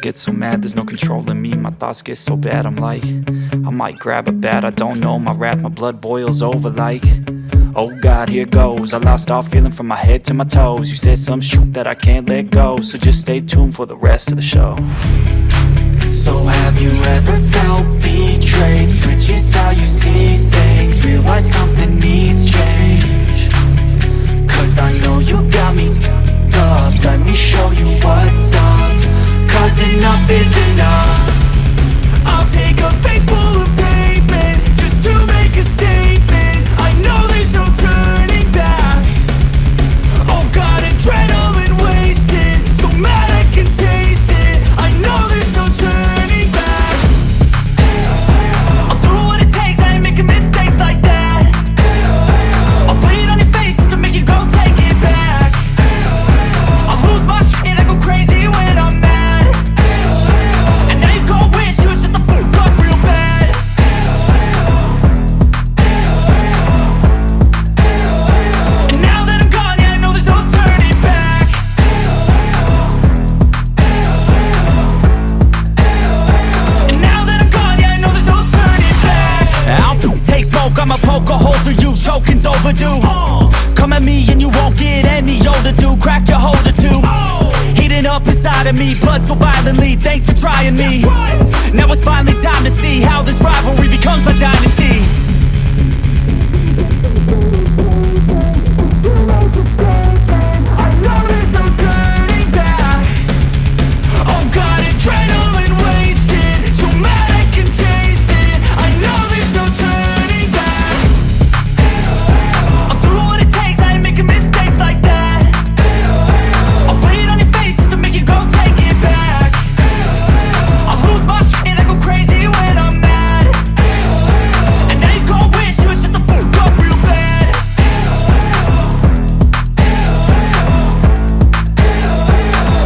get so mad, there's no controlling me. My thoughts get so bad, I'm like, I might grab a bat, I don't know. My wrath, my blood boils over like, oh God, here goes. I lost all feeling from my head to my toes. You said some shit that I can't let go, so just stay tuned for the rest of the show. So have you ever felt betrayed? Switches how you see things, realize something needs change. Cause I know you got me f***ed up. Let me show you what's up, cause enough is enough. I'll take a face full of pavement just to make a statement. I know there's no turning back. Oh God, adrenaline wasted, so mad I can taste it. I know there's no turning back. I'll do what it takes, I ain't making mistakes like that. I'll bleed on your face to make you go take it back. I'll lose my shit, I go crazy when I'm mad. And now you go wish you would shut the fuck up real bad. And now that I'm gone, yeah, I know there's no turning back. And now that I'm gone, yeah, I know there's no turning back. I'll take smoke, I'ma poke a hole through you, choking's overdue. Come at me and you won't get any older, dude. Crack your holder too. Heating up inside of me, blood so violently. Thanks for trying me. Now it's finally time to see how this rivalry becomes my dynasty. I know there's no turning back. Oh God, adrenaline wasted, so mad I can taste it. I know there's no turning back. I'll do what it takes, I ain't making mistakes like that. I'll bleed on your face to make you go take it back. I'll lose my shit, I go crazy when I'm mad. And now you go wish you would shut the fuck up real bad.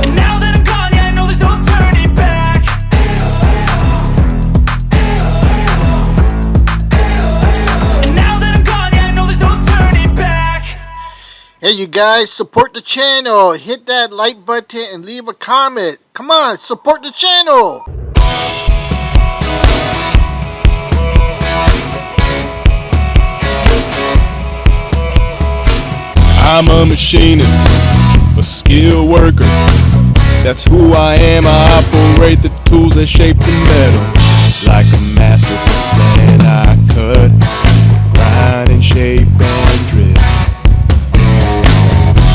And now that I'm gone, yeah, I know there's no turning back. And now that I'm gone, yeah, I know there's no turning back. Hey, you guys, support the channel. Hit that like button and leave a comment. Come on, support the channel. I'm a machinist, a skilled worker. That's who I am. I operate the tools that shape the metal. Like a master plan, I cut, grind and shape and drill.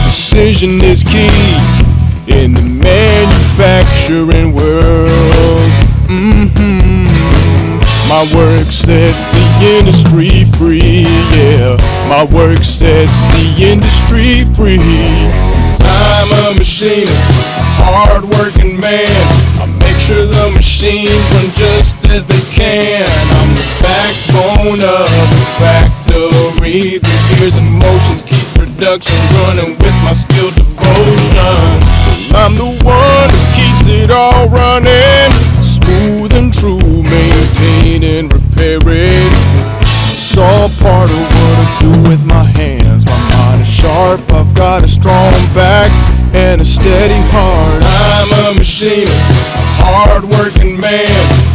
Precision is key in the manufacturing world. My work sets the industry free, yeah. My work sets the industry free. 'Cause I'm a machinist, a hard-working man. I make sure the machines run just as they can. I'm the backbone of the factory. The gears and motions keep production running with my skilled devotion. I'm the one who keeps it all running, smooth and true, maintain and repair it. It's all part of what I do with my hands. My mind is sharp, I've got a strong back and a steady heart. I'm a machinist, a hard-working man.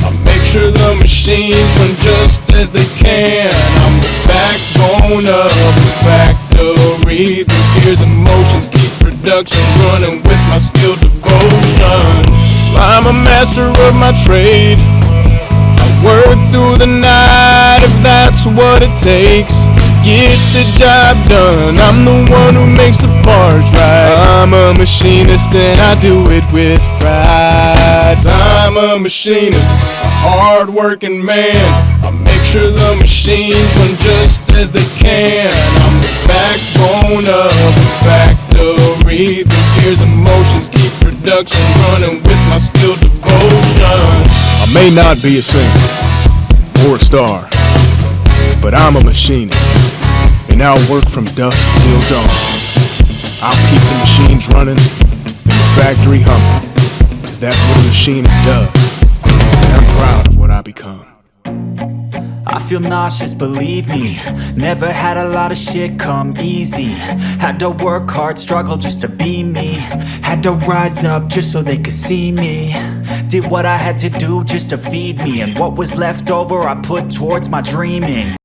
I make sure the machines run just as they can. I'm the backbone of the factory. The gears and motions keep production running with my skilled devotion. I'm a master of my trade. I work through the night if that's what it takes. Get the job done, I'm the one who makes the parts right. I'm a machinist and I do it with pride. I'm a machinist, a hard-working man. I make sure the machines run just as they can. I'm the backbone of the factory. The gears and motions keep production running with my skilled devotion. I may not be a singer or a star, but I'm a machinist, and I'll work from dusk till dawn. I'll keep the machines running and the factory humming, 'cause that's what a machinist does, and I'm proud of what I become. I feel nauseous, believe me. Never had a lot of shit come easy. Had to work hard, struggle just to be me. Had to rise up just so they could see me. Did what I had to do just to feed me, and what was left over I put towards my dreaming.